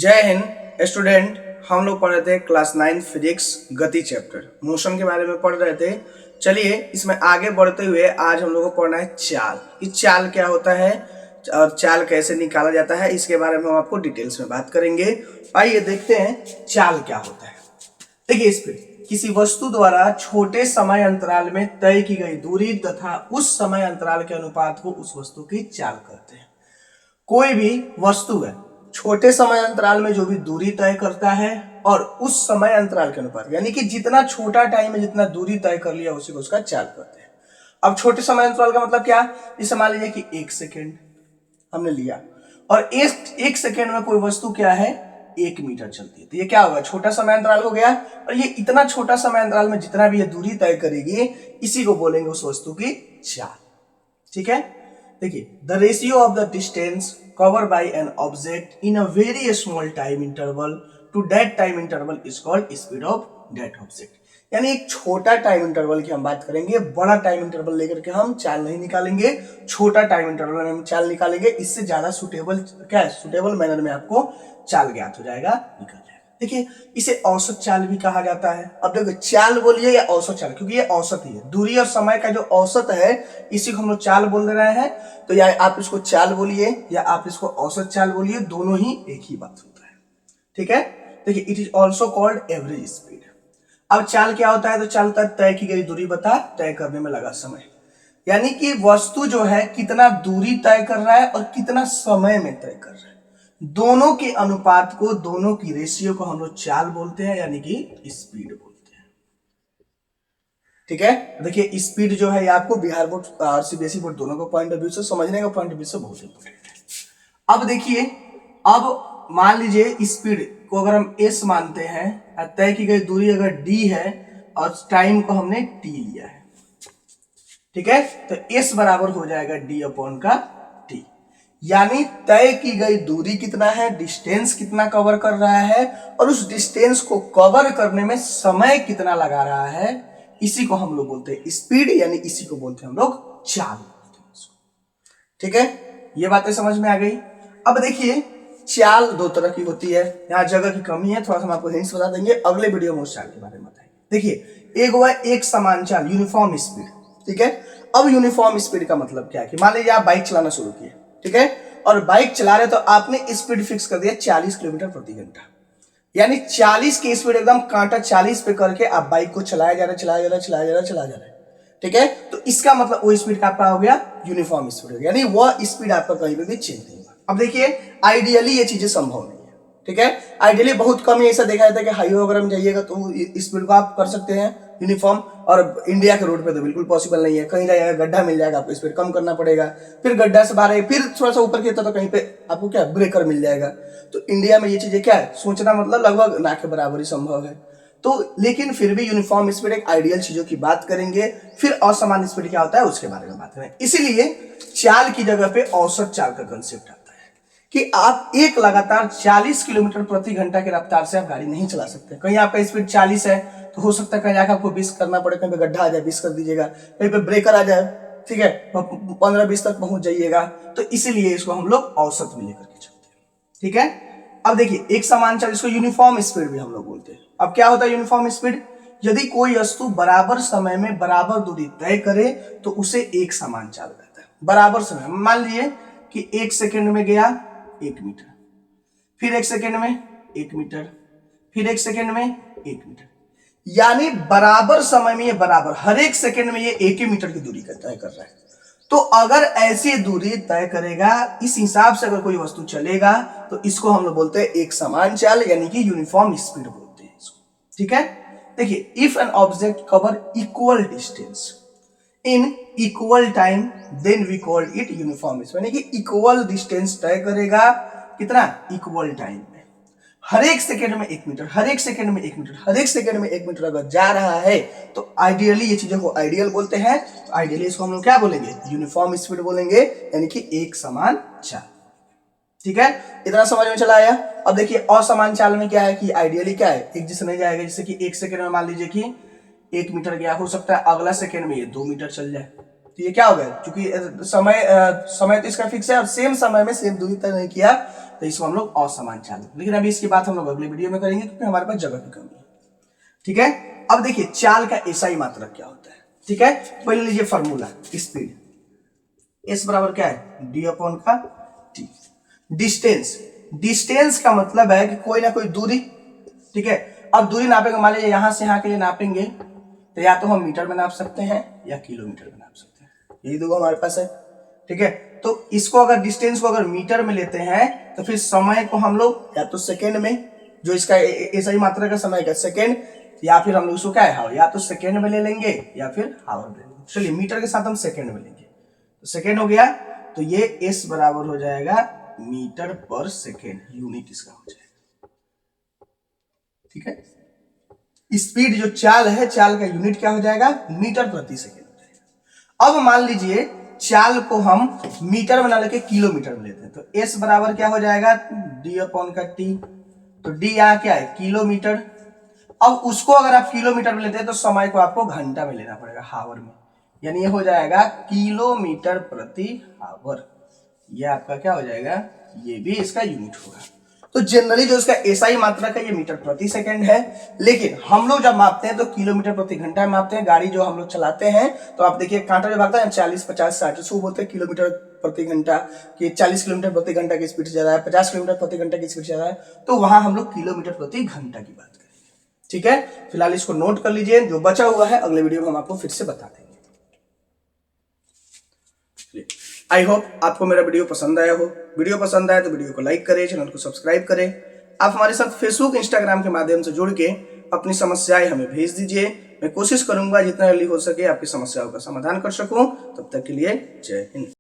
जय हिंद स्टूडेंट। हम लोग पढ़ रहे थे क्लास 9 फिजिक्स गति चैप्टर मोशन के बारे में पढ़ रहे थे। चलिए इसमें आगे बढ़ते हुए आज हम लोग को पढ़ना है चाल। इस चाल क्या होता है और चाल कैसे निकाला जाता है इसके बारे में हम आपको डिटेल्स में बात करेंगे। आइए देखते हैं चाल क्या होता है। देखिए इस पे किसी वस्तु द्वारा छोटे समय अंतराल में तय की गई दूरी तथा उस समय अंतराल के अनुपात को उस वस्तु की चाल कहते हैं। कोई भी वस्तु है छोटे समय अंतराल में जो भी दूरी तय करता है और उस समय अंतराल के अनुपात यानी कि जितना छोटा टाइम में जितना दूरी तय कर लिया उसी को उसका चाल कहते हैं। अब छोटे समय अंतराल का मतलब क्या, जैसे मान लीजिए कि 1 सेकेंड हमने लिया और एक सेकेंड में कोई वस्तु क्या है 1 मीटर चलती है, तो ये क्या होगा छोटा समय अंतराल हो गया। और ये इतना छोटा समय अंतराल में जितना भी ये दूरी तय करेगी इसी को बोलेंगे उस वस्तु की चाल। ठीक है, देखिए the ratio of the distance covered by an object in a very small time interval to that time interval is called speed of that object। यानी एक छोटा टाइम इंटरवल की हम बात करेंगे, बड़ा टाइम इंटरवल लेकर के हम चाल नहीं निकालेंगे, छोटा टाइम इंटरवल में हम चाल निकालेंगे। इससे ज्यादा सुटेबल क्या है, सुटेबल मैनर में आपको चाल ज्ञात हो जाएगा, निकल जाएगा। देखिए इसे औसत चाल भी कहा जाता है। अब देखो चाल बोलिए या औसत चाल, क्योंकि ये औसत ही है, दूरी और समय का जो औसत है इसी को हम लोग चाल बोल रहे हैं। तो या आप इसको चाल बोलिए या आप इसको औसत चाल बोलिए, दोनों ही एक ही बात होता है। ठीक है, देखिए it is also called average speed. अब चाल क्या होता है, तो चाल होता है तय की गई दूरी बता तय करने में लगा समय। यानी कि वस्तु जो है कितना दूरी तय कर रहा है और कितना समय में तय कर रहा है, दोनों के अनुपात को, दोनों की रेशियो को हम लोग चाल बोलते हैं, यानी कि स्पीड बोलते हैं। ठीक है, देखिए स्पीड जो है आपको बिहार बोर्ड और सीबीएसई बोर्ड दोनों को पॉइंट ऑफ व्यू से समझने का पॉइंट ऑफ व्यू से बहुत इंपॉर्टेंट है। अब देखिए, अब मान लीजिए स्पीड को अगर हम एस मानते हैं, तय की गई दूरी अगर डी है और टाइम को हमने टी लिया है, ठीक है, तो एस बराबर हो जाएगा डी अपॉन का टी। यानी तय की गई दूरी कितना है, डिस्टेंस कितना कवर कर रहा है और उस डिस्टेंस को कवर करने में समय कितना लगा रहा है, इसी को हम लोग बोलते हैं स्पीड, यानी इसी को बोलते हैं हम लोग चाल। ठीक है, ये बातें समझ में आ गई। अब देखिए चाल दो तरह की होती है, यहाँ जगह की कमी है, थोड़ा सा हम आपको हिंट्स बता देंगे, अगले वीडियो में उस चाल के बारे में बताएंगे। देखिए एक हुआ एक समान चाल, यूनिफॉर्म स्पीड। ठीक है, अब यूनिफॉर्म स्पीड का मतलब क्या है कि मान लीजिए आप बाइक चलाना शुरू किए, ठीक है, और बाइक चला रहे तो आपने स्पीड फिक्स कर दिया 40 किलोमीटर प्रति घंटा, यानी 40 की स्पीड एकदम कांटा 40 पे करके आप बाइक को चलाया जा रहा है। ठीक है, तो इसका मतलब वो स्पीड का आपका हो गया यूनिफॉर्म स्पीड हो गया, यानी वह स्पीड आपका कहीं पे भी चेंज नहीं होगा। अब देखिए आइडियली ये चीजें संभव नहीं है। ठीक है, आइडियली बहुत कम ही ऐसा देखा जाता है कि हाईवे वगैरह में जाइएगा तो स्पीड को आप कर सकते हैं यूनिफॉर्म, और इंडिया के रोड पे तो बिल्कुल पॉसिबल नहीं है। कहीं जाइएगा गड्ढा मिल जाएगा, आपको स्पीड कम करना पड़ेगा, फिर गड्ढा से बाहर फिर थोड़ा सा ऊपर किया तो कहीं पे आपको क्या ब्रेकर मिल जाएगा। तो इंडिया में ये चीजें क्या है, सोचना मतलब लगभग ना के बराबर ही संभव है। तो लेकिन फिर भी यूनिफॉर्म स्पीड एक आइडियल चीजों की बात करेंगे, फिर असमान स्पीड क्या होता है उसके बारे में बात करेंगे। इसीलिए चाल की जगह पे औसत चाल का कंसेप्ट आता है कि आप एक लगातार 40 किलोमीटर प्रति घंटा की रफ्तार से आप गाड़ी नहीं चला सकते। कहीं आपका स्पीड 40 है तो हो सकता है कहीं जाकर आपको 20 करना पड़े, कहीं पे गड्ढा आ जाए 20 कर दीजिएगा, कहीं पे ब्रेकर आ जाए, ठीक है, 15-20 तक पहुंच जाइएगा। तो इसीलिए इसको हम लोग औसत में लेकर के चलते हैं। ठीक है, अब देखिए एक समान चाल, इसको यूनिफॉर्म स्पीड भी हम लोग बोलते हैं। अब क्या होता है यूनिफॉर्म स्पीड, यदि कोई वस्तु बराबर समय में बराबर दूरी तय करे तो उसे एक समान चाल कहता है। बराबर समय, मान लीजिए कि 1 सेकेंड में गया 1 मीटर, फिर 1 सेकेंड में 1 मीटर, फिर 1 सेकेंड में 1 मीटर, यानी बराबर समय में ये बराबर हर एक सेकेंड में ये 1 ही मीटर की दूरी तय कर रहा है। तो अगर ऐसी दूरी तय करेगा, इस हिसाब से अगर कोई वस्तु चलेगा तो इसको हम लोग बोलते हैं एक समान चाल, यानी कि यूनिफॉर्म स्पीड बोलते हैं इसको। ठीक है, देखिए if an object cover equal distance in equal time then we call it uniform speed, यानी कि इक्वल डिस्टेंस तय करेगा कितना, इक्वल टाइम में, हर एक सेकेंड में 1 मीटर, हर एक सेकेंड में 1 मीटर, हर एक सेकेंड में 1 मीटर अगर जा रहा है तो आइडियली ये चीजों को आइडियल बोलते हैं। तो आइडियली इसको हम लोग क्या बोलेंगे, यूनिफॉर्म स्पीड बोलेंगे, यानी कि एक समान चाल। ठीक है, इतना समझ में चला आया। अब देखिए असमान चाल में क्या है कि आइडियली क्या है, एक जैसे नहीं जाएगा। जैसे कि 1 सेकेंड में मान लीजिए कि 1 मीटर गया, हो सकता है अगला सेकेंड में ये 2 मीटर चल जाए, तो ये क्या हो गया, क्योंकि समय तो इसका फिक्स है और सेम समय में सेम दूरी तय नहीं किया, तो इसको हम लोग असमान चाल, लेकिन अभी इसकी बात हम लोग अगले वीडियो में करेंगे क्योंकि हमारे पास जगह की कमी है। ठीक है, अब देखिए चाल का एसआई मात्रक क्या होता है। ठीक है, पहले लीजिए फॉर्मूला, स्पीड एस बराबर क्या है डी अपॉन का टी। डिस्टेंस, डिस्टेंस का मतलब है कि कोई ना कोई दूरी। ठीक है, अब दूरी नापेंगे, मान लीजिए यहां से यहां के लिए नापेंगे तो या तो हम मीटर में नाप सकते हैं या किलोमीटर में नाप सकते हैं, यही दो हमारे पास है। ठीक है, तो इसको अगर डिस्टेंस को अगर मीटर में लेते हैं तो फिर समय को हम लोग या तो सेकेंड में, जो इसका ऐसा ही मात्रा का समय का सेकेंड, या फिर हम लोग इसको क्या है या तो सेकेंड में ले लेंगे या फिर हावर में ले लेंगे। चलिए मीटर के साथ हम सेकेंड में लेंगे, तो सेकेंड हो गया, तो ये एस बराबर हो जाएगा मीटर पर सेकेंड, यूनिट इसका हो जाएगा। ठीक है, स्पीड जो चाल है, चाल का यूनिट क्या हो जाएगा मीटर प्रति सेकेंड हो जाएगा। अब मान लीजिए चाल को हम मीटर में ना लेके किलोमीटर में लेते हैं, तो एस बराबर क्या हो जाएगा डी अपॉन का टी, तो डी यहाँ क्या है किलोमीटर। अब उसको अगर आप किलोमीटर में लेते हैं तो समय को आपको घंटा में लेना पड़ेगा, हावर में, यानी ये हो जाएगा किलोमीटर प्रति हावर। ये आपका क्या हो जाएगा, ये भी इसका यूनिट होगा। तो जनरली जो इसका एसआई मात्रक है ये मीटर प्रति सेकंड है, लेकिन हम लोग जब मापते हैं तो किलोमीटर प्रति घंटा में मापते हैं। गाड़ी जो हम लोग चलाते हैं तो आप देखिए कांटा जो भागता है 40 50 60 उसको बोलते हैं किलोमीटर प्रति घंटा, कि 40 किलोमीटर प्रति घंटा की स्पीड से ज्यादा है, 50 किलोमीटर प्रति घंटा की स्पीड से ज्यादा है, तो वहां हम लोग किलोमीटर प्रति घंटा की बात करेंगे। ठीक है, फिलहाल इसको नोट कर लीजिए, जो बचा हुआ है अगले वीडियो में हम आपको फिर से बता देंगे। आई होप आपको मेरा वीडियो पसंद आया हो। वीडियो पसंद आया तो वीडियो को लाइक करें, चैनल को सब्सक्राइब करें। आप हमारे साथ फेसबुक इंस्टाग्राम के माध्यम से जुड़ के अपनी समस्याएं हमें भेज दीजिए। मैं कोशिश करूंगा जितना जल्दी हो सके आपकी समस्याओं का समाधान कर सकूं। तब तक के लिए जय हिंद।